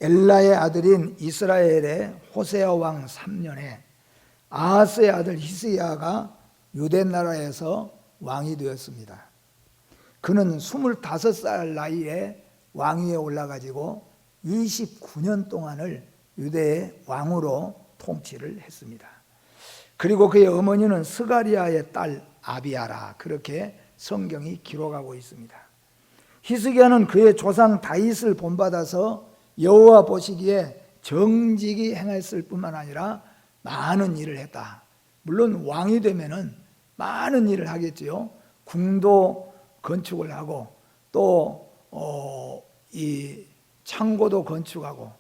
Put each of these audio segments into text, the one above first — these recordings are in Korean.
엘라의 아들인 이스라엘의 호세아 왕 3년에 아하스의 아들 히스기야가 유대 나라에서 왕이 되었습니다. 그는 25살 나이에 왕위에 올라가지고 29년 동안을 유대의 왕으로 통치를 했습니다. 그리고 그의 어머니는 스가리아의 딸 아비야라, 그렇게 성경이 기록하고 있습니다. 히스기야는 그의 조상 다윗을 본받아서 여호와 보시기에 정직이 행했을 뿐만 아니라 많은 일을 했다. 물론 왕이 되면은 많은 일을 하겠지요. 궁도 건축을 하고 또 이 창고도 건축하고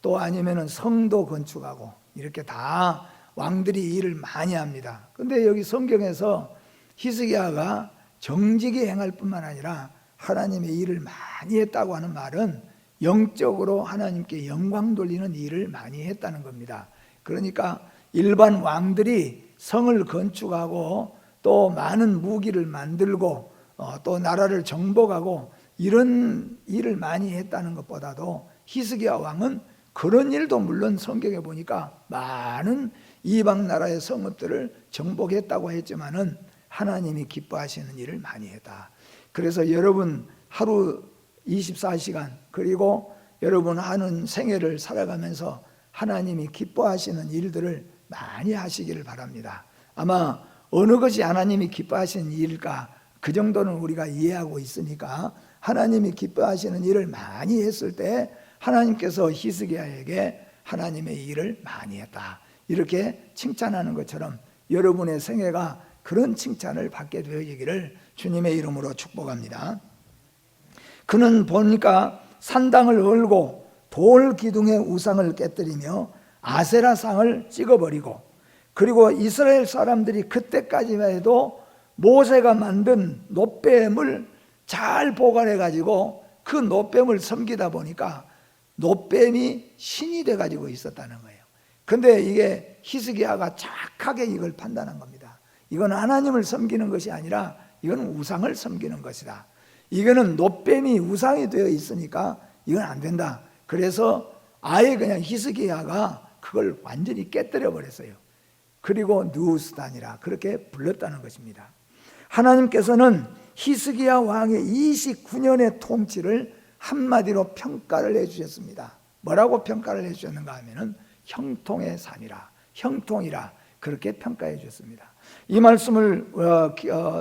또 아니면은 성도 건축하고 이렇게 다 왕들이 일을 많이 합니다. 근데 여기 성경에서 히스기야가 정직이 행할 뿐만 아니라 하나님의 일을 많이 했다고 하는 말은 영적으로 하나님께 영광 돌리는 일을 많이 했다는 겁니다. 그러니까 일반 왕들이 성을 건축하고 또 많은 무기를 만들고 또 나라를 정복하고 이런 일을 많이 했다는 것보다도 히스기야 왕은 그런 일도 물론 성경에 보니까 많은 이방 나라의 성읍들을 정복했다고 했지만은 하나님이 기뻐하시는 일을 많이 했다. 그래서 여러분 하루 24시간 그리고 여러분 하는 생애를 살아가면서 하나님이 기뻐하시는 일들을 많이 하시기를 바랍니다. 아마 어느 것이 하나님이 기뻐하시는 일일까 그 정도는 우리가 이해하고 있으니까 하나님이 기뻐하시는 일을 많이 했을 때 하나님께서 히스기야에게 하나님의 일을 많이 했다 이렇게 칭찬하는 것처럼 여러분의 생애가 그런 칭찬을 받게 되어지기를 주님의 이름으로 축복합니다. 그는 보니까 산당을 얼고 돌 기둥의 우상을 깨뜨리며 아세라상을 찍어버리고 그리고 이스라엘 사람들이 그때까지만 해도 모세가 만든 놋뱀을 잘 보관해 가지고 그 놋뱀을 섬기다 보니까 놋뱀이 신이 돼 가지고 있었다는 거예요. 근데 이게 히스기야가 정확하게 이걸 판단한 겁니다. 이건 하나님을 섬기는 것이 아니라 이건 우상을 섬기는 것이다. 이거는 놋뱀이 우상이 되어 있으니까 이건 안 된다. 그래서 아예 그냥 히스기야가 그걸 완전히 깨뜨려 버렸어요. 그리고 느우스단이라 그렇게 불렀다는 것입니다. 하나님께서는 히스기야 왕의 29년의 통치를 한마디로 평가를 해주셨습니다. 뭐라고 평가를 해주셨는가 하면은 형통의 삶이라, 형통이라 그렇게 평가해 주셨습니다. 이 말씀을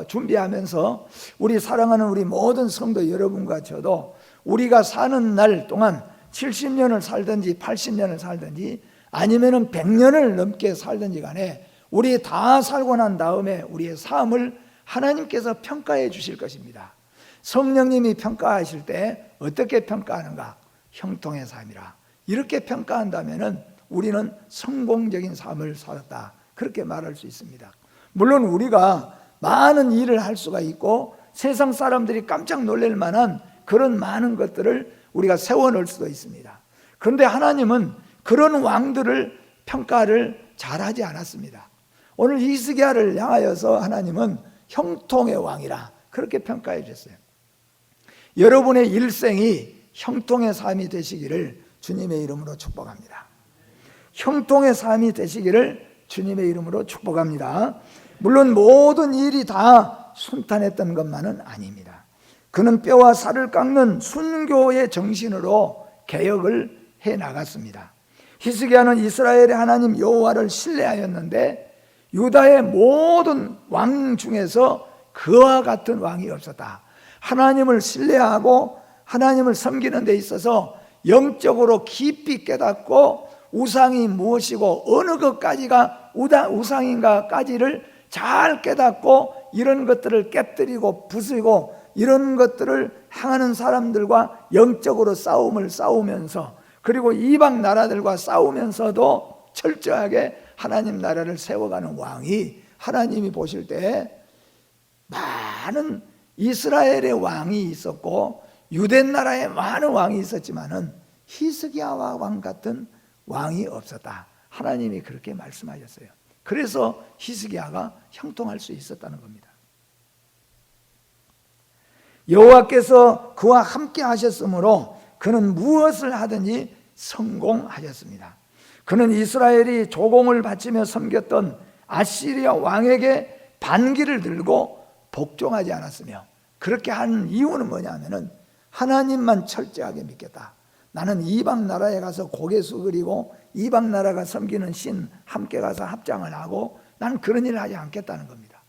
준비하면서 우리 사랑하는 우리 모든 성도 여러분과 저도 우리가 사는 날 동안 70년을 살든지 80년을 살든지 아니면은 100년을 넘게 살든지 간에 우리 다 살고 난 다음에 우리의 삶을 하나님께서 평가해 주실 것입니다. 성령님이 평가하실 때 어떻게 평가하는가? 형통의 삶이라. 이렇게 평가한다면은 우리는 성공적인 삶을 살았다. 그렇게 말할 수 있습니다. 물론 우리가 많은 일을 할 수가 있고 세상 사람들이 깜짝 놀랄 만한 그런 많은 것들을 우리가 세워놓을 수도 있습니다. 그런데 하나님은 그런 왕들을 평가를 잘하지 않았습니다. 오늘 히스기야를 향하여서 하나님은 형통의 왕이라 그렇게 평가해 주셨어요. 여러분의 일생이 형통의 삶이 되시기를 주님의 이름으로 축복합니다. 형통의 삶이 되시기를 주님의 이름으로 축복합니다. 물론 모든 일이 다 순탄했던 것만은 아닙니다. 그는 뼈와 살을 깎는 순교의 정신으로 개혁을 해 나갔습니다. 히스기야는 이스라엘의 하나님 여호와를 신뢰하였는데 유다의 모든 왕 중에서 그와 같은 왕이 없었다. 하나님을 신뢰하고 하나님을 섬기는 데 있어서 영적으로 깊이 깨닫고 우상이 무엇이고 어느 것까지가 우상인가까지를 잘 깨닫고 이런 것들을 깨뜨리고 부수고 이런 것들을 향하는 사람들과 영적으로 싸우면서 그리고 이방 나라들과 싸우면서도 철저하게 하나님 나라를 세워가는 왕이 하나님이 보실 때 많은 이스라엘의 왕이 있었고 유대 나라에 많은 왕이 있었지만은 히스기야 왕 같은 왕이 없었다. 하나님이 그렇게 말씀하셨어요. 그래서 히스기야가 형통할 수 있었다는 겁니다. 여호와께서 그와 함께 하셨으므로 그는 무엇을 하든지 성공하셨습니다. 그는 이스라엘이 조공을 바치며 섬겼던 아시리아 왕에게 반기를 들고 복종하지 않았으며, 그렇게 하는 이유는 뭐냐면은 하나님만 철저하게 믿겠다. 나는 이방 나라에 가서 고개 숙이고 이방 나라가 섬기는 신 함께 가서 합장을 하고 나는 그런 일을 하지 않겠다는 겁니다.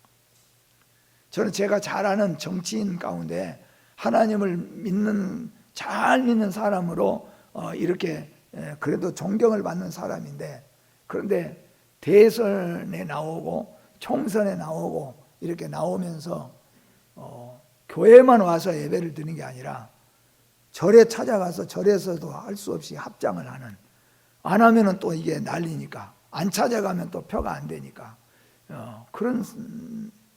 저는 제가 잘 아는 정치인 가운데 하나님을 믿는, 잘 믿는 사람으로 이렇게 그래도 존경을 받는 사람인데, 그런데 대선에 나오고 총선에 나오고 이렇게 나오면서 교회만 와서 예배를 드리는 게 아니라 절에 찾아가서 절에서도 할 수 없이 합장을 하는, 안 하면은 또 이게 난리니까, 안 찾아가면 또 표가 안 되니까 그런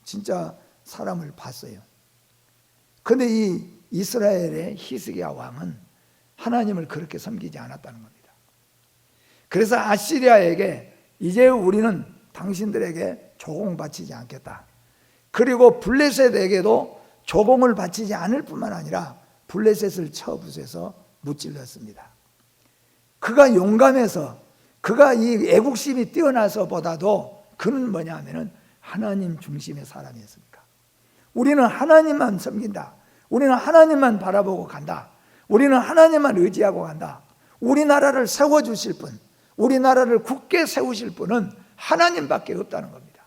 진짜 사람을 봤어요. 그런데 이 이스라엘의 히스기야 왕은 하나님을 그렇게 섬기지 않았다는 겁니다. 그래서 아시리아에게 이제 우리는 당신들에게 조공 바치지 않겠다. 그리고 블레셋에게도 조공을 바치지 않을 뿐만 아니라 블레셋을 쳐부숴서 무찔렀습니다. 그가 용감해서, 그가 이 애국심이 뛰어나서보다도 그는 뭐냐 하면은 하나님 중심의 사람이었습니까? 우리는 하나님만 섬긴다. 우리는 하나님만 바라보고 간다. 우리는 하나님만 의지하고 간다. 우리나라를 세워주실 분, 우리나라를 굳게 세우실 분은 하나님밖에 없다는 겁니다.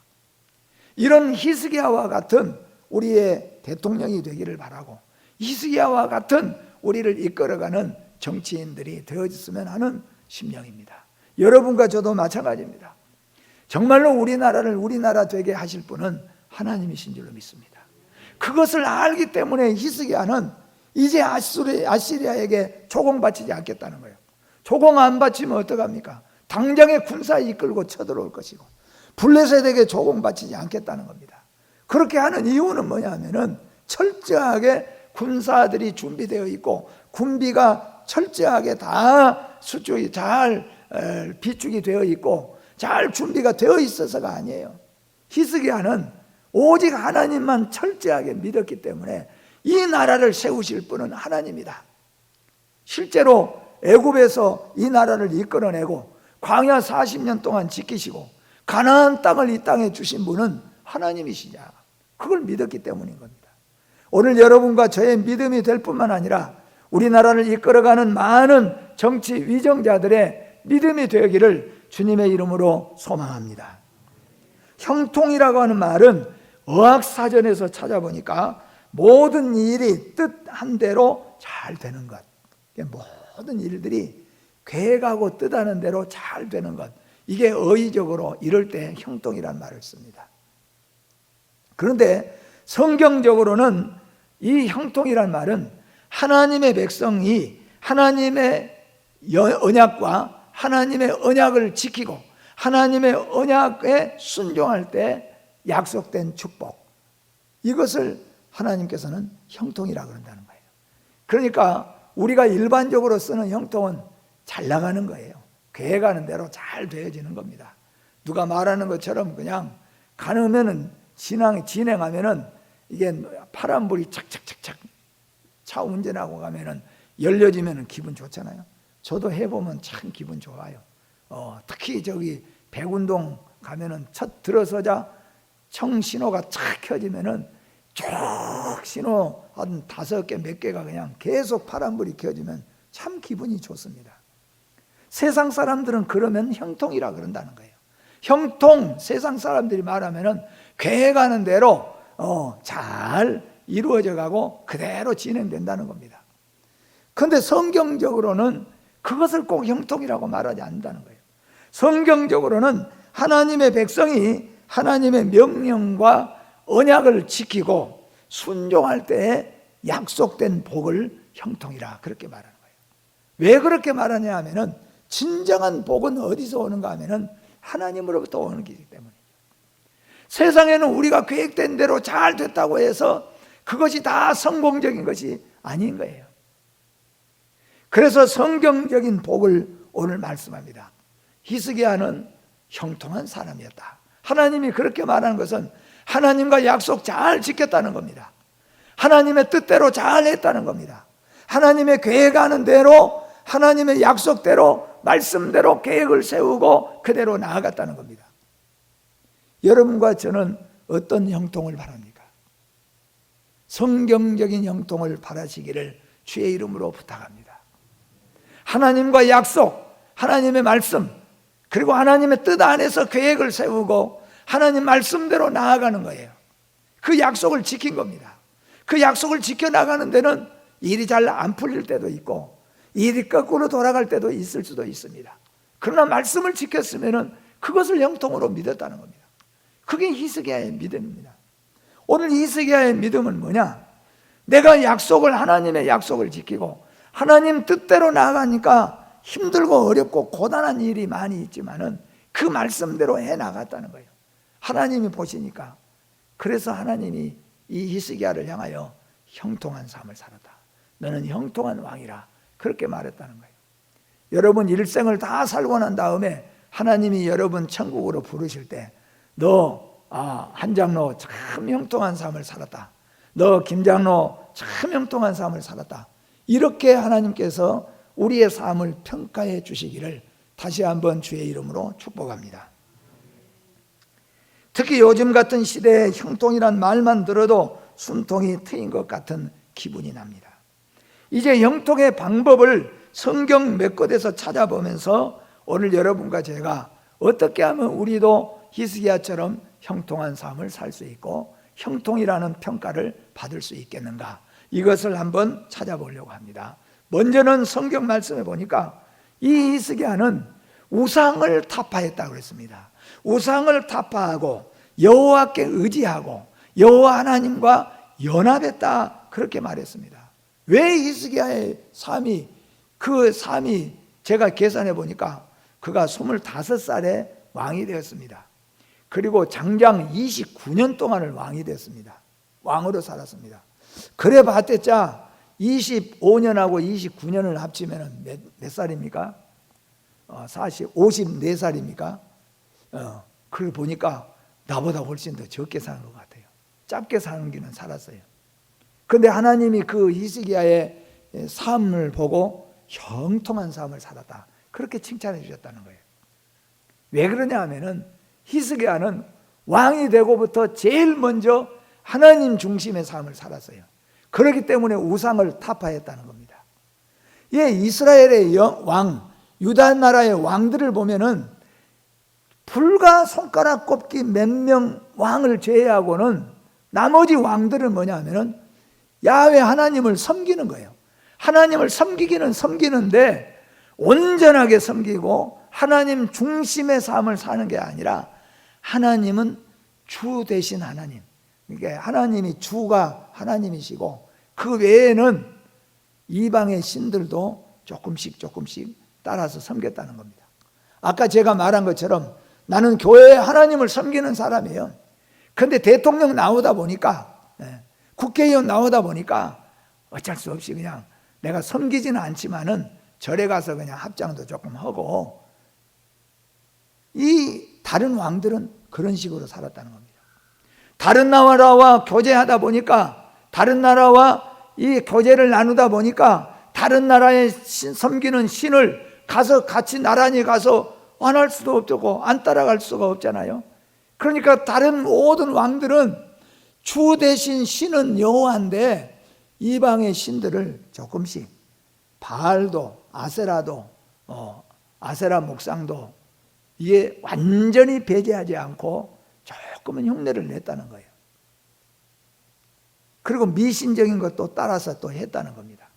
이런 히스기야와 같은 우리의 대통령이 되기를 바라고, 히스기야와 같은 우리를 이끌어가는 정치인들이 되어졌으면 하는 심령입니다. 여러분과 저도 마찬가지입니다. 정말로 우리나라를 우리나라 되게 하실 분은 하나님이신 줄로 믿습니다. 그것을 알기 때문에 히스기야는 이제 아시리아에게 조공 바치지 않겠다는 거예요. 조공 안 바치면 어떡합니까? 당장에 군사 이끌고 쳐들어올 것이고, 블레셋에게 조공 바치지 않겠다는 겁니다. 그렇게 하는 이유는 뭐냐면은 철저하게 군사들이 준비되어 있고 군비가 철저하게 다 수축이 잘 비축이 되어 있고 잘 준비가 되어 있어서가 아니에요. 히스기야는 오직 하나님만 철저하게 믿었기 때문에 이 나라를 세우실 분은 하나님이다. 실제로 애굽에서 이 나라를 이끌어내고 광야 40년 동안 지키시고 가나안 땅을 이 땅에 주신 분은 하나님이시냐, 그걸 믿었기 때문인 겁니다. 오늘 여러분과 저의 믿음이 될 뿐만 아니라 우리나라를 이끌어가는 많은 정치 위정자들의 믿음이 되기를 주님의 이름으로 소망합니다. 형통이라고 하는 말은 어학사전에서 찾아보니까 모든 일이 뜻한 대로 잘 되는 것, 모든 일들이 계획하고 뜻하는 대로 잘 되는 것, 이게 어휘적으로 이럴 때 형통이란 말을 씁니다. 그런데 성경적으로는 이 형통이란 말은 하나님의 백성이 하나님의 언약과 하나님의 언약을 지키고 하나님의 언약에 순종할 때 약속된 축복, 이것을 하나님께서는 형통이라고 그런다는 거예요. 그러니까 우리가 일반적으로 쓰는 형통은 잘 나가는 거예요. 계획하는 대로 잘 되어지는 겁니다. 누가 말하는 것처럼 그냥 가능하면은 진행하면은 이게 파란불이 착착착착 차 운전하고 가면은 열려지면은 기분 좋잖아요. 저도 해보면 참 기분 좋아요. 특히 저기 백운동 가면은 첫 들어서자 청신호가 착 켜지면은 쭉 신호 한 5개 몇 개가 그냥 계속 파란불이 켜지면 참 기분이 좋습니다. 세상 사람들은 그러면 형통이라 그런다는 거예요. 형통, 세상 사람들이 말하면은 계획하는 대로 잘 이루어져 가고 그대로 진행된다는 겁니다. 그런데 성경적으로는 그것을 꼭 형통이라고 말하지 않는다는 거예요. 성경적으로는 하나님의 백성이 하나님의 명령과 언약을 지키고 순종할 때에 약속된 복을 형통이라 그렇게 말하는 거예요. 왜 그렇게 말하냐 하면은 진정한 복은 어디서 오는가 하면은 하나님으로부터 오는 것이기 때문이죠. 세상에는 우리가 계획된 대로 잘 됐다고 해서 그것이 다 성공적인 것이 아닌 거예요. 그래서 성경적인 복을 오늘 말씀합니다. 히스기야는 형통한 사람이었다. 하나님이 그렇게 말하는 것은 하나님과 약속 잘 지켰다는 겁니다. 하나님의 뜻대로 잘 했다는 겁니다. 하나님의 계획하는 대로 하나님의 약속대로 말씀대로 계획을 세우고 그대로 나아갔다는 겁니다. 여러분과 저는 어떤 형통을 바랍니까? 성경적인 형통을 바라시기를 주의 이름으로 부탁합니다. 하나님과 약속, 하나님의 말씀, 그리고 하나님의 뜻 안에서 계획을 세우고 하나님 말씀대로 나아가는 거예요. 그 약속을 지킨 겁니다. 그 약속을 지켜나가는 데는 일이 잘 안 풀릴 때도 있고 일이 거꾸로 돌아갈 때도 있을 수도 있습니다. 그러나 말씀을 지켰으면 그것을 형통으로 믿었다는 겁니다. 그게 히스기야의 믿음입니다. 오늘 히스기야의 믿음은 뭐냐? 내가 하나님의 약속을 지키고 하나님 뜻대로 나아가니까 힘들고 어렵고 고단한 일이 많이 있지만은 그 말씀대로 해 나갔다는 거예요. 하나님이 보시니까. 그래서 하나님이 이 히스기야를 향하여 형통한 삶을 살았다. 너는 형통한 왕이라 그렇게 말했다는 거예요. 여러분 일생을 다 살고 난 다음에 하나님이 여러분 천국으로 부르실 때 너 한장로 참 형통한 삶을 살았다. 너 김장로 참 형통한 삶을 살았다. 이렇게 하나님께서 우리의 삶을 평가해 주시기를 다시 한번 주의 이름으로 축복합니다. 특히 요즘 같은 시대에 형통이란 말만 들어도 숨통이 트인 것 같은 기분이 납니다. 이제 형통의 방법을 성경 몇 곳에서 찾아보면서 오늘 여러분과 제가 어떻게 하면 우리도 히스기야처럼 형통한 삶을 살 수 있고 형통이라는 평가를 받을 수 있겠는가, 이것을 한번 찾아보려고 합니다. 먼저는 성경 말씀에 보니까 이 히스기야는 우상을 타파했다고 그랬습니다. 우상을 타파하고 여호와께 의지하고 여호와 하나님과 연합했다 그렇게 말했습니다. 왜 히스기야의 삶이 제가 계산해 보니까 그가 25살에 왕이 되었습니다. 그리고 장장 29년 동안을 왕이 됐습니다. 왕으로 살았습니다. 그래 봤댔자 25년하고 29년을 합치면 몇 살입니까? 54살입니까? 그걸 보니까 나보다 훨씬 더 적게 사는 것 같아요. 짧게 사는 길은 살았어요. 그런데 하나님이 그 히스기야의 삶을 보고 형통한 삶을 살았다 그렇게 칭찬해 주셨다는 거예요. 왜 그러냐 하면은 히스기야는 왕이 되고부터 제일 먼저 하나님 중심의 삶을 살았어요. 그렇기 때문에 우상을 타파했다는 겁니다. 예, 이스라엘의 왕, 유다 나라의 왕들을 보면은 불과 손가락 꼽기 몇 명 왕을 제외하고는 나머지 왕들은 뭐냐 하면은 야훼 하나님을 섬기는 거예요. 하나님을 섬기기는 섬기는데 온전하게 섬기고 하나님 중심의 삶을 사는 게 아니라 하나님은 주 대신 하나님, 그러니까 하나님이 주가 하나님이시고 그 외에는 이방의 신들도 조금씩 따라서 섬겼다는 겁니다. 아까 제가 말한 것처럼 나는 교회에 하나님을 섬기는 사람이에요. 그런데 대통령 나오다 보니까, 국회의원 나오다 보니까 어쩔 수 없이 그냥 내가 섬기지는 않지만은 절에 가서 그냥 합장도 조금 하고, 이 다른 왕들은 그런 식으로 살았다는 겁니다. 다른 나라와 교제하다 보니까, 다른 나라와 이 교제를 나누다 보니까 다른 나라에 섬기는 신을 가서 같이 나란히 가서 안 할 수도 없고 안 따라갈 수가 없잖아요. 그러니까 다른 모든 왕들은 주 대신 신은 여호와인데 이방의 신들을 조금씩 바알도 아세라도 아세라 목상도 이게 완전히 배제하지 않고 조금은 흉내를 냈다는 거예요. 그리고 미신적인 것도 따라서 또 했다는 겁니다.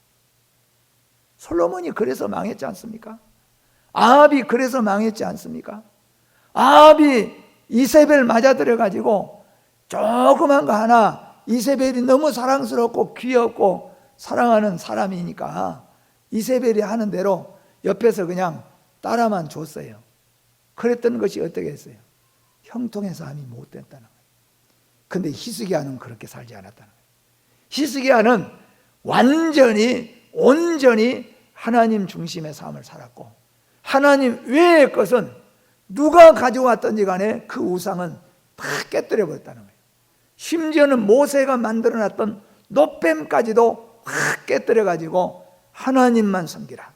솔로몬이 그래서 망했지 않습니까? 아합이 그래서 망했지 않습니까? 아합이 이세벨 맞아들여가지고 조그만 거 하나, 이세벨이 너무 사랑스럽고 귀엽고 사랑하는 사람이니까 이세벨이 하는 대로 옆에서 그냥 따라만 줬어요. 그랬던 것이 어떻게 했어요? 형통의 삶이 못 됐다는 거예요. 그런데 히스기야는 그렇게 살지 않았다는 거예요. 히스기야는 온전히 하나님 중심의 삶을 살았고, 하나님 외의 것은 누가 가져왔든지 간에 그 우상은 다 깨뜨려 버렸다는 거예요. 심지어는 모세가 만들어놨던 놋뱀까지도 확 깨뜨려 가지고 하나님만 섬기라,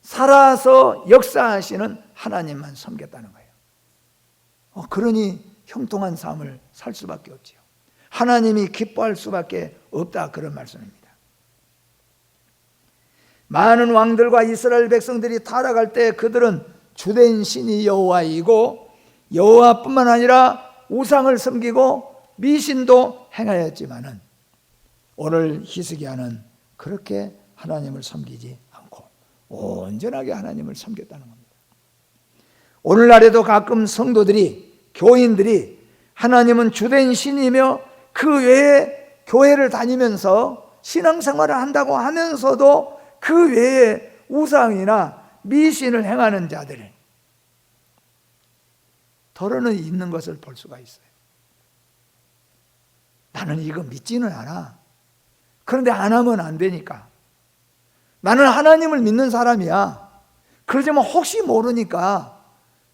살아서 역사하시는 하나님만 섬겼다는 거예요. 그러니 형통한 삶을 살 수밖에 없지요. 하나님이 기뻐할 수밖에 없다, 그런 말씀입니다. 많은 왕들과 이스라엘 백성들이 타락할 때 그들은 주된 신이 여호와이고 여호와뿐만 아니라 우상을 섬기고 미신도 행하였지만은 오늘 히스기야는 그렇게 하나님을 섬기지 않고 온전하게 하나님을 섬겼다는 겁니다. 오늘날에도 가끔 성도들이, 교인들이 하나님은 주된 신이며 그 외에 교회를 다니면서 신앙생활을 한다고 하면서도 그 외에 우상이나 미신을 행하는 자들 더러는 있는 것을 볼 수가 있어요. 나는 이거 믿지는 않아. 그런데 안 하면 안 되니까. 나는 하나님을 믿는 사람이야. 그러지만 혹시 모르니까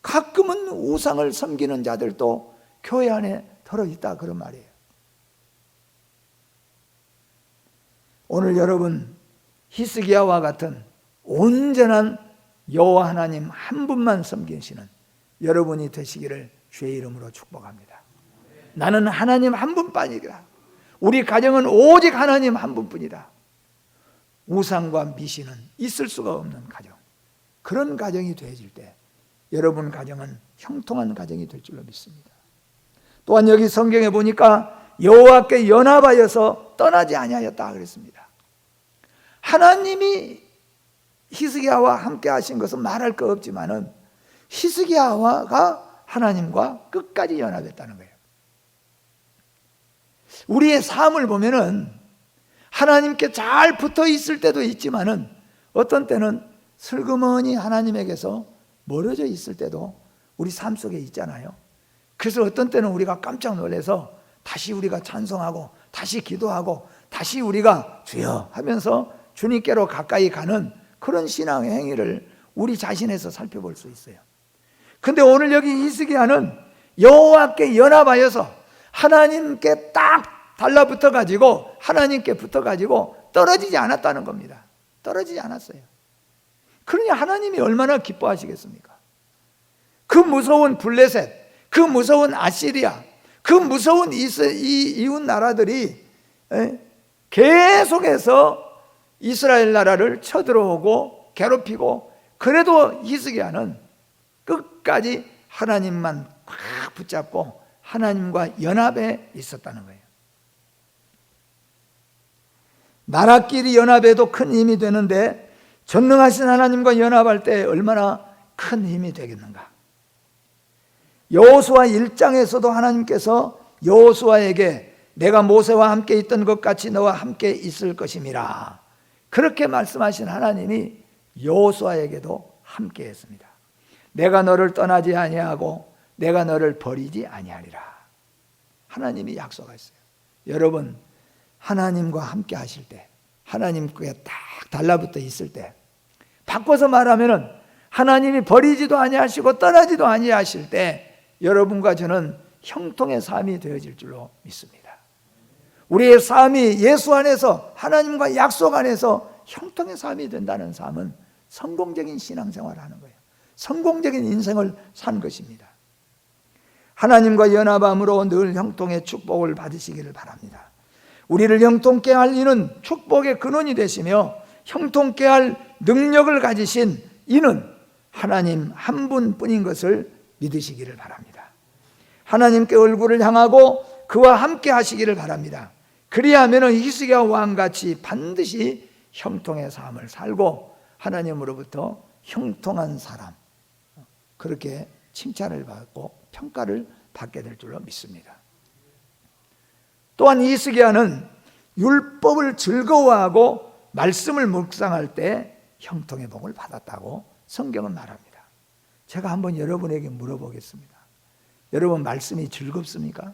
가끔은 우상을 섬기는 자들도 교회 안에 들어있다, 그런 말이에요. 오늘 여러분 히스기야와 같은 온전한 여호와 하나님 한 분만 섬기시는 여러분이 되시기를 주의 이름으로 축복합니다. 나는 하나님 한 분뿐이다. 우리 가정은 오직 하나님 한 분뿐이다. 우상과 미신은 있을 수가 없는 가정, 그런 가정이 되어질 때 여러분 가정은 형통한 가정이 될 줄로 믿습니다. 또한 여기 성경에 보니까 여호와께 연합하여서 떠나지 아니하였다 그랬습니다. 하나님이 히스기야와 함께 하신 것은 말할 거 없지만은 히스기야가 하나님과 끝까지 연합했다는 거예요. 우리의 삶을 보면은 하나님께 잘 붙어 있을 때도 있지만은 어떤 때는 슬그머니 하나님에게서 멀어져 있을 때도 우리 삶 속에 있잖아요. 그래서 어떤 때는 우리가 깜짝 놀라서 다시 우리가 찬송하고 다시 기도하고 다시 우리가 주여 하면서 주님께로 가까이 가는 그런 신앙의 행위를 우리 자신에서 살펴볼 수 있어요. 근데 오늘 여기 히스기야는 여호와께 연합하여서 하나님께 딱 달라붙어 가지고 하나님께 붙어 가지고 떨어지지 않았다는 겁니다. 떨어지지 않았어요. 그러니 하나님이 얼마나 기뻐하시겠습니까? 그 무서운 블레셋, 그 무서운 아시리아, 그 무서운 이 이웃 나라들이 계속해서 이스라엘 나라를 쳐들어오고 괴롭히고, 그래도 히스기야는 끝까지 하나님만 꽉 붙잡고 하나님과 연합에 있었다는 거예요. 나라끼리 연합해도 큰 힘이 되는데 전능하신 하나님과 연합할 때 얼마나 큰 힘이 되겠는가. 여호수아 1장에서도 하나님께서 여호수아에게 내가 모세와 함께 있던 것 같이 너와 함께 있을 것임이라, 그렇게 말씀하신 하나님이 여호수아에게도 함께 했습니다. 내가 너를 떠나지 아니하고 내가 너를 버리지 아니하리라, 하나님이 약속하셨어요. 여러분, 하나님과 함께 하실 때, 하나님께 딱 달라붙어 있을 때, 바꿔서 말하면은 하나님이 버리지도 아니하시고 떠나지도 아니하실 때 여러분과 저는 형통의 삶이 되어질 줄로 믿습니다. 우리의 삶이 예수 안에서 하나님과 약속 안에서 형통의 삶이 된다는 삶은 성공적인 신앙생활을 하는 거예요. 성공적인 인생을 산 것입니다. 하나님과 연합함으로 늘 형통의 축복을 받으시기를 바랍니다. 우리를 형통케 할 이는 축복의 근원이 되시며 형통케 할 능력을 가지신 이는 하나님 한 분뿐인 것을 믿으시기를 바랍니다. 하나님께 얼굴을 향하고 그와 함께 하시기를 바랍니다. 그리하면 히스기야 왕같이 반드시 형통의 삶을 살고 하나님으로부터 형통한 사람, 그렇게 칭찬을 받고 평가를 받게 될 줄로 믿습니다. 또한 히스기야는 율법을 즐거워하고 말씀을 묵상할 때 형통의 복을 받았다고 성경은 말합니다. 제가 한번 여러분에게 물어보겠습니다. 여러분, 말씀이 즐겁습니까?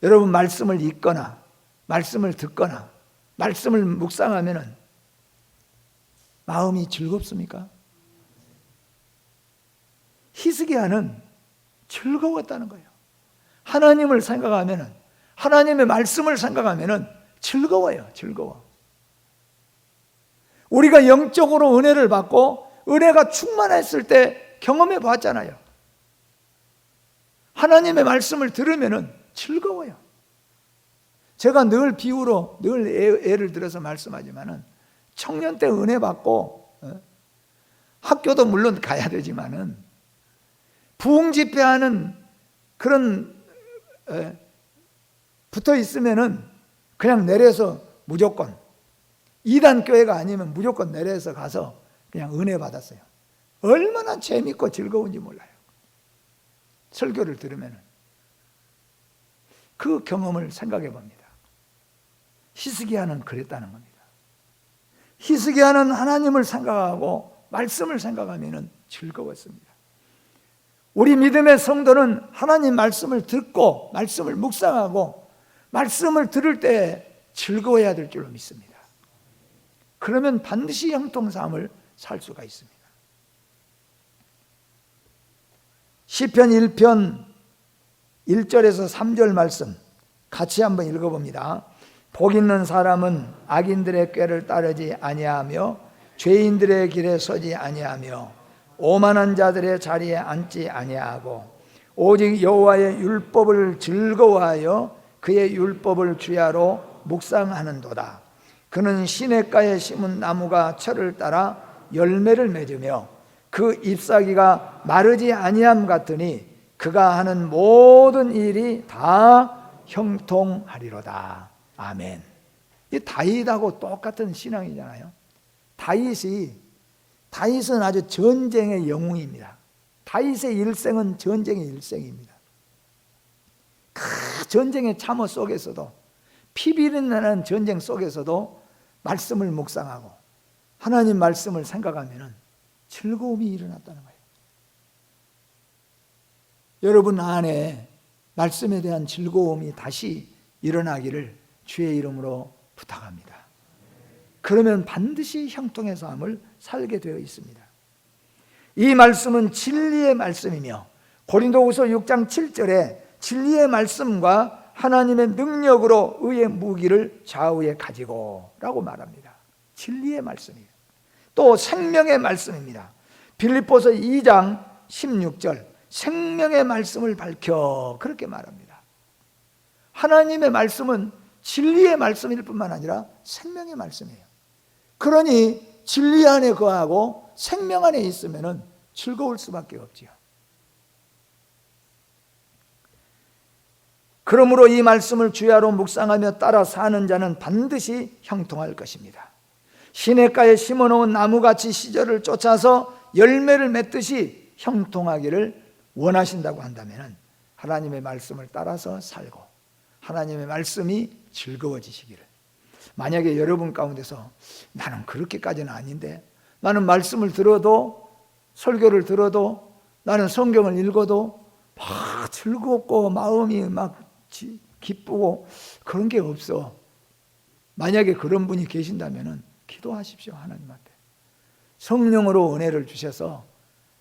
여러분, 말씀을 읽거나 말씀을 듣거나 말씀을 묵상하면 마음이 즐겁습니까? 히스기야는 즐거웠다는 거예요. 하나님을 생각하면, 하나님의 말씀을 생각하면 즐거워요. 즐거워. 우리가 영적으로 은혜를 받고 은혜가 충만했을 때 경험해 봤잖아요. 하나님의 말씀을 들으면 즐거워요. 제가 늘 비유로 늘 예를 들어서 말씀하지만은 청년 때 은혜 받고 학교도 물론 가야 되지만은 부흥 집회하는 그런 붙어 있으면은 그냥 내려서 무조건 이단 교회가 아니면 무조건 내려서 가서 그냥 은혜 받았어요. 얼마나 재밌고 즐거운지 몰라요. 설교를 들으면은 그 경험을 생각해 봅니다. 히스기야는 그랬다는 겁니다. 히스기야는 하나님을 생각하고 말씀을 생각하면 즐거웠습니다. 우리 믿음의 성도는 하나님 말씀을 듣고 말씀을 묵상하고 말씀을 들을 때 즐거워야 될 줄로 믿습니다. 그러면 반드시 형통삼을 살 수가 있습니다. 시편 1편 1절에서 3절 말씀 같이 한번 읽어봅니다. 복 있는 사람은 악인들의 꾀를 따르지 아니하며 죄인들의 길에 서지 아니하며 오만한 자들의 자리에 앉지 아니하고 오직 여호와의 율법을 즐거워하여 그의 율법을 주야로 묵상하는도다. 그는 시냇가에 심은 나무가 철을 따라 열매를 맺으며 그 잎사귀가 마르지 아니함 같으니 그가 하는 모든 일이 다 형통하리로다. 아멘. 이 다윗하고 똑같은 신앙이잖아요. 다윗은 아주 전쟁의 영웅입니다. 다윗의 일생은 전쟁의 일생입니다. 그 전쟁의 참호 속에서도 피비린내는 전쟁 속에서도 말씀을 묵상하고 하나님 말씀을 생각하면 즐거움이 일어났다는 거예요. 여러분 안에 말씀에 대한 즐거움이 다시 일어나기를 주의 이름으로 부탁합니다. 그러면 반드시 형통의 삶을 살게 되어 있습니다. 이 말씀은 진리의 말씀이며 고린도후서 6장 7절에 진리의 말씀과 하나님의 능력으로 의의 무기를 좌우에 가지고 라고 말합니다. 진리의 말씀이에요. 또 생명의 말씀입니다. 빌립보서 2장 16절 생명의 말씀을 밝혀 그렇게 말합니다. 하나님의 말씀은 진리의 말씀일 뿐만 아니라 생명의 말씀이에요. 그러니 진리 안에 거하고 생명 안에 있으면 즐거울 수밖에 없지요. 그러므로 이 말씀을 주야로 묵상하며 따라 사는 자는 반드시 형통할 것입니다. 시냇가에 심어놓은 나무같이 시절을 쫓아서 열매를 맺듯이 형통하기를 원하신다고 한다면 하나님의 말씀을 따라서 살고 하나님의 말씀이 즐거워지시기를. 만약에 여러분 가운데서 나는 그렇게까지는 아닌데 나는 말씀을 들어도 설교를 들어도 나는 성경을 읽어도 막 즐겁고 마음이 막 기쁘고 그런 게 없어. 만약에 그런 분이 계신다면 기도하십시오. 하나님 앞에 성령으로 은혜를 주셔서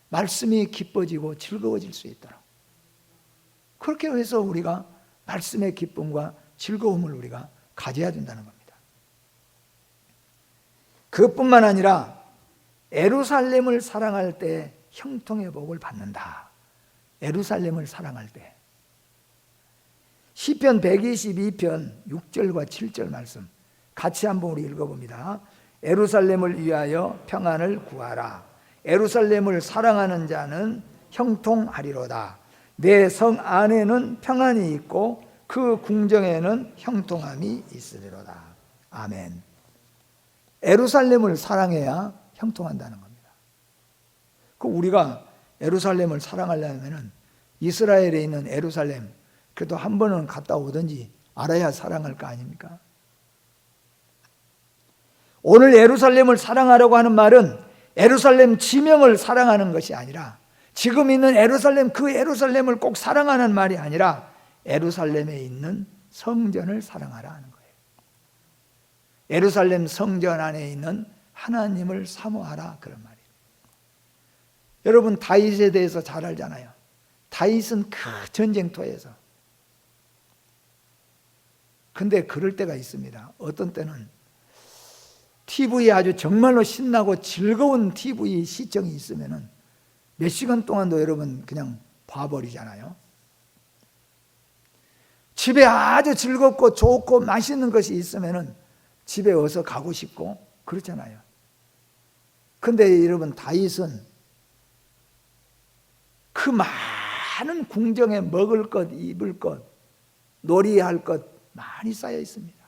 말씀이 기뻐지고 즐거워질 수 있도록. 그렇게 해서 우리가 말씀의 기쁨과 즐거움을 우리가 가져야 된다는 겁니다. 그것뿐만 아니라 예루살렘을 사랑할 때 형통의 복을 받는다. 예루살렘을 사랑할 때. 시편 122편 6절과 7절 말씀 같이 한번 우리 읽어봅니다. 예루살렘을 위하여 평안을 구하라. 예루살렘을 사랑하는 자는 형통하리로다. 내 성 안에는 평안이 있고 그 궁정에는 형통함이 있으리로다. 아멘. 예루살렘을 사랑해야 형통한다는 겁니다. 그 우리가 예루살렘을 사랑하려면 이스라엘에 있는 예루살렘 그래도 한 번은 갔다 오든지 알아야 사랑할 거 아닙니까? 오늘 예루살렘을 사랑하려고 하는 말은 예루살렘 지명을 사랑하는 것이 아니라 지금 있는 예루살렘 그 예루살렘을 꼭 사랑하는 말이 아니라 예루살렘에 있는 성전을 사랑하라 하는 거예요. 예루살렘 성전 안에 있는 하나님을 사모하라 그런 말이에요. 여러분 다윗에 대해서 잘 알잖아요. 다윗은 그 전쟁터에서 근데 그럴 때가 있습니다. 어떤 때는 TV에 아주 정말로 신나고 즐거운 TV 시청이 있으면은 몇 시간 동안도 여러분 그냥 봐버리잖아요. 집에 아주 즐겁고 좋고 맛있는 것이 있으면은 집에 어서 가고 싶고 그렇잖아요. 근데 여러분, 다윗은 그 많은 궁정에 먹을 것, 입을 것, 놀이할 것 많이 쌓여 있습니다.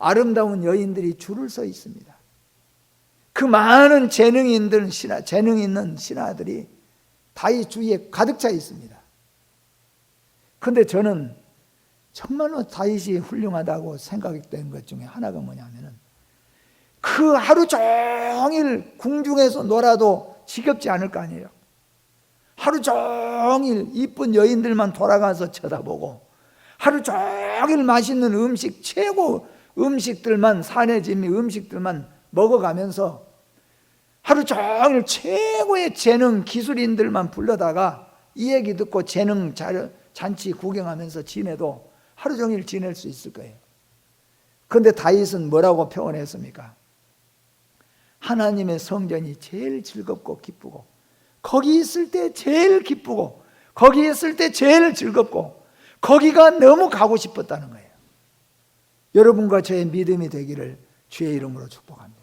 아름다운 여인들이 줄을 서 있습니다. 그 많은 재능 있는 신하들이 다윗 주위에 가득 차 있습니다. 그런데 저는 정말로 다윗이 훌륭하다고 생각된 것 중에 하나가 뭐냐면은, 그 하루 종일 궁중에서 놀아도 지겹지 않을 거 아니에요. 하루 종일 이쁜 여인들만 돌아가서 쳐다보고, 하루 종일 맛있는 음식, 최고 음식들만, 산의 진미 음식들만 먹어가면서 하루 종일 최고의 재능 기술인들만 불러다가 이 얘기 듣고 재능 잔치 구경하면서 지내도 하루 종일 지낼 수 있을 거예요. 그런데 다윗은 뭐라고 표현했습니까? 하나님의 성전이 제일 즐겁고 기쁘고, 거기 있을 때 제일 기쁘고, 거기 있을 때 제일 즐겁고, 거기가 너무 가고 싶었다는 거예요. 여러분과 저의 믿음이 되기를 주의 이름으로 축복합니다.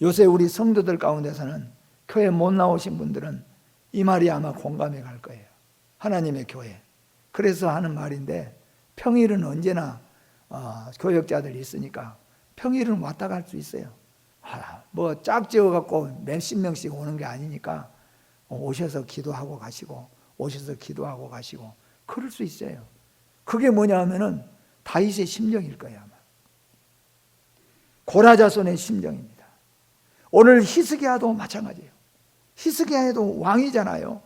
요새 우리 성도들 가운데서는, 교회 못 나오신 분들은 이 말이 아마 공감해 갈 거예요. 하나님의 교회. 그래서 하는 말인데, 평일은 언제나 교역자들이 있으니까 평일은 왔다 갈 수 있어요. 뭐 짝지어 갖고 몇십 명씩 오는 게 아니니까 오셔서 기도하고 가시고, 오셔서 기도하고 가시고, 그럴 수 있어요. 그게 뭐냐 하면은 다윗의 심정일 거예요. 아마 고라자손의 심정입니다. 오늘 히스기야도 마찬가지예요. 히스기야도 왕이잖아요.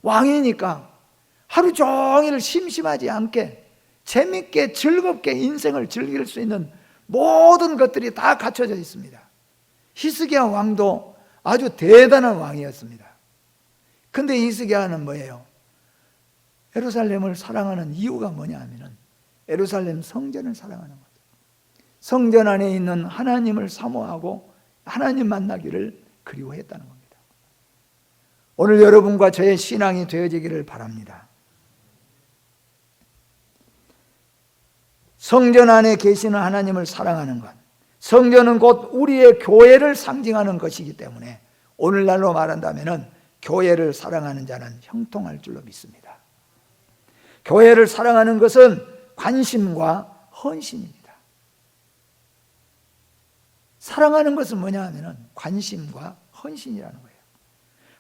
왕이니까 하루 종일 심심하지 않게 재밌게 즐겁게 인생을 즐길 수 있는 모든 것들이 다 갖춰져 있습니다. 히스기야 왕도 아주 대단한 왕이었습니다. 근데 히스기야는 뭐예요? 예루살렘을 사랑하는 이유가 뭐냐 하면은 예루살렘 성전을 사랑하는 거죠. 성전 안에 있는 하나님을 사모하고 하나님 만나기를 그리워했다는 겁니다. 오늘 여러분과 저의 신앙이 되어지기를 바랍니다. 성전 안에 계시는 하나님을 사랑하는 것, 성전은 곧 우리의 교회를 상징하는 것이기 때문에 오늘날로 말한다면 교회를 사랑하는 자는 형통할 줄로 믿습니다. 교회를 사랑하는 것은 관심과 헌신입니다. 사랑하는 것은 뭐냐 하면 관심과 헌신이라는 거예요.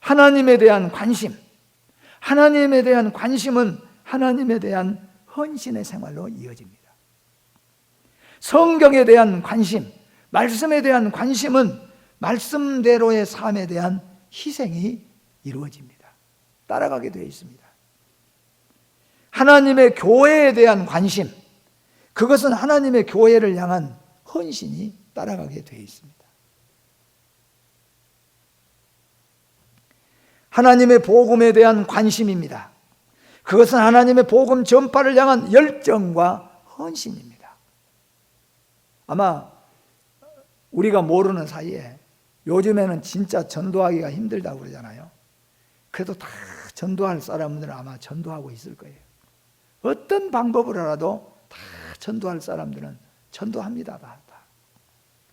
하나님에 대한 관심, 하나님에 대한 관심은 하나님에 대한 헌신의 생활로 이어집니다. 성경에 대한 관심, 말씀에 대한 관심은 말씀대로의 삶에 대한 희생이 이루어집니다. 따라가게 되어 있습니다. 하나님의 교회에 대한 관심, 그것은 하나님의 교회를 향한 헌신이 따라가게 되어 있습니다. 하나님의 복음에 대한 관심입니다. 그것은 하나님의 복음 전파를 향한 열정과 헌신입니다. 아마 우리가 모르는 사이에 요즘에는 진짜 전도하기가 힘들다고 그러잖아요. 그래도 다 전도할 사람들은 아마 전도하고 있을 거예요. 어떤 방법으로라도 다 전도할 사람들은 전도합니다. 다.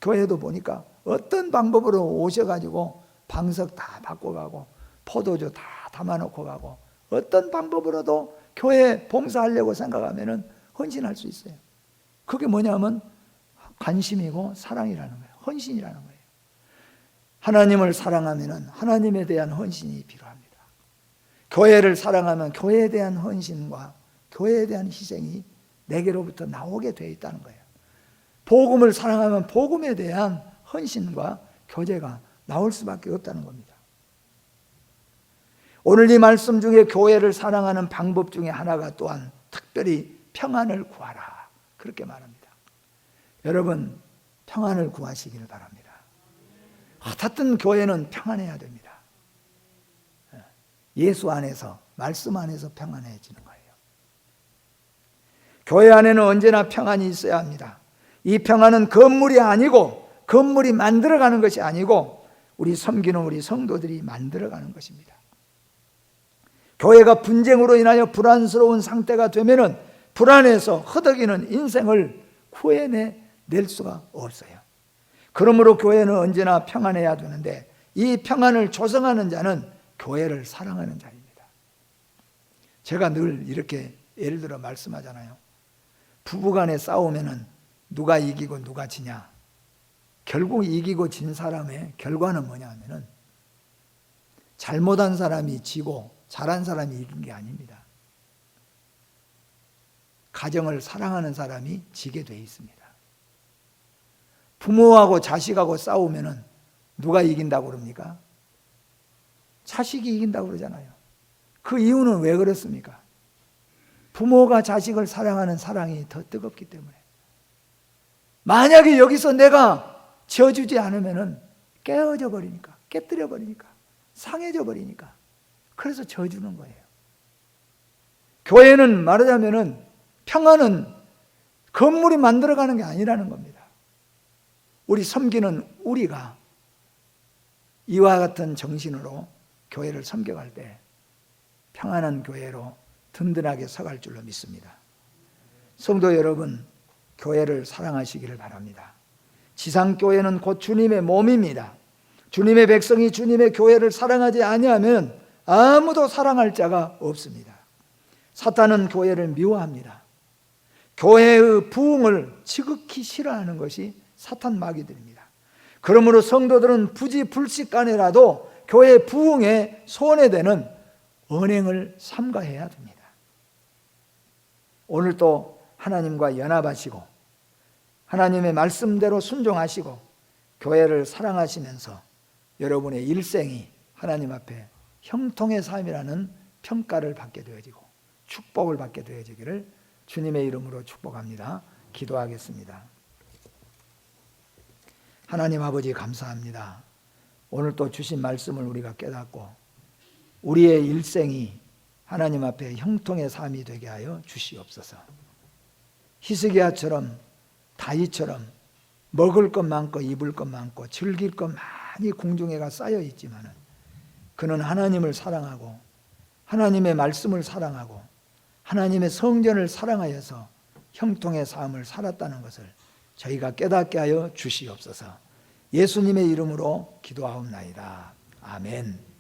교회도 보니까 어떤 방법으로 오셔가지고 방석 다 바꿔가고 포도주 다 담아놓고 가고, 어떤 방법으로도 교회 봉사하려고 생각하면 헌신할 수 있어요. 그게 뭐냐면 관심이고 사랑이라는 거예요. 헌신이라는 거예요. 하나님을 사랑하면 하나님에 대한 헌신이 필요합니다. 교회를 사랑하면 교회에 대한 헌신과 교회에 대한 희생이 내게로부터 나오게 되어 있다는 거예요. 복음을 사랑하면 복음에 대한 헌신과 교제가 나올 수밖에 없다는 겁니다. 오늘 이 말씀 중에 교회를 사랑하는 방법 중에 하나가 또한 특별히 평안을 구하라, 그렇게 말합니다. 여러분, 평안을 구하시기를 바랍니다. 어떻든 교회는 평안해야 됩니다. 예수 안에서, 말씀 안에서 평안해지는 거예요. 교회 안에는 언제나 평안이 있어야 합니다. 이 평안은 건물이 아니고 건물이 만들어가는 것이 아니고 우리 섬기는 우리 성도들이 만들어가는 것입니다. 교회가 분쟁으로 인하여 불안스러운 상태가 되면은 불안해서 허덕이는 인생을 구해낼 수가 없어요. 그러므로 교회는 언제나 평안해야 되는데 이 평안을 조성하는 자는 교회를 사랑하는 자입니다. 제가 늘 이렇게 예를 들어 말씀하잖아요. 부부간에 싸우면은 누가 이기고 누가 지냐? 결국 이기고 진 사람의 결과는 뭐냐 하면은 잘못한 사람이 지고 잘한 사람이 이긴 게 아닙니다. 가정을 사랑하는 사람이 지게 돼 있습니다. 부모하고 자식하고 싸우면은 누가 이긴다고 그럽니까? 자식이 이긴다고 그러잖아요. 그 이유는 왜 그렇습니까? 부모가 자식을 사랑하는 사랑이 더 뜨겁기 때문에. 만약에 여기서 내가 지어주지 않으면은 깨어져 버리니까, 깨뜨려 버리니까, 상해져 버리니까. 그래서 져주는 거예요. 교회는 말하자면은 평안은 건물이 만들어가는 게 아니라는 겁니다. 우리 섬기는 우리가 이와 같은 정신으로 교회를 섬겨갈 때 평안한 교회로 든든하게 서갈 줄로 믿습니다. 성도 여러분, 교회를 사랑하시기를 바랍니다. 지상교회는 곧 주님의 몸입니다. 주님의 백성이 주님의 교회를 사랑하지 아니하면 아무도 사랑할 자가 없습니다. 사탄은 교회를 미워합니다. 교회의 부흥을 지극히 싫어하는 것이 사탄 마귀들입니다. 그러므로 성도들은 부지불식간에라도 교회 부흥에 손해되는 언행을 삼가해야 됩니다. 오늘도 하나님과 연합하시고 하나님의 말씀대로 순종하시고 교회를 사랑하시면서 여러분의 일생이 하나님 앞에 형통의 삶이라는 평가를 받게 되어지고 축복을 받게 되어지기를 주님의 이름으로 축복합니다. 기도하겠습니다. 하나님 아버지 감사합니다. 오늘 또 주신 말씀을 우리가 깨닫고 우리의 일생이 하나님 앞에 형통의 삶이 되게 하여 주시옵소서. 히스기야처럼 다윗처럼 먹을 것 많고 입을 것 많고 즐길 것 많이 궁중에가 쌓여 있지만은 그는 하나님을 사랑하고 하나님의 말씀을 사랑하고 하나님의 성전을 사랑하여서 형통의 삶을 살았다는 것을 저희가 깨닫게 하여 주시옵소서. 예수님의 이름으로 기도하옵나이다. 아멘.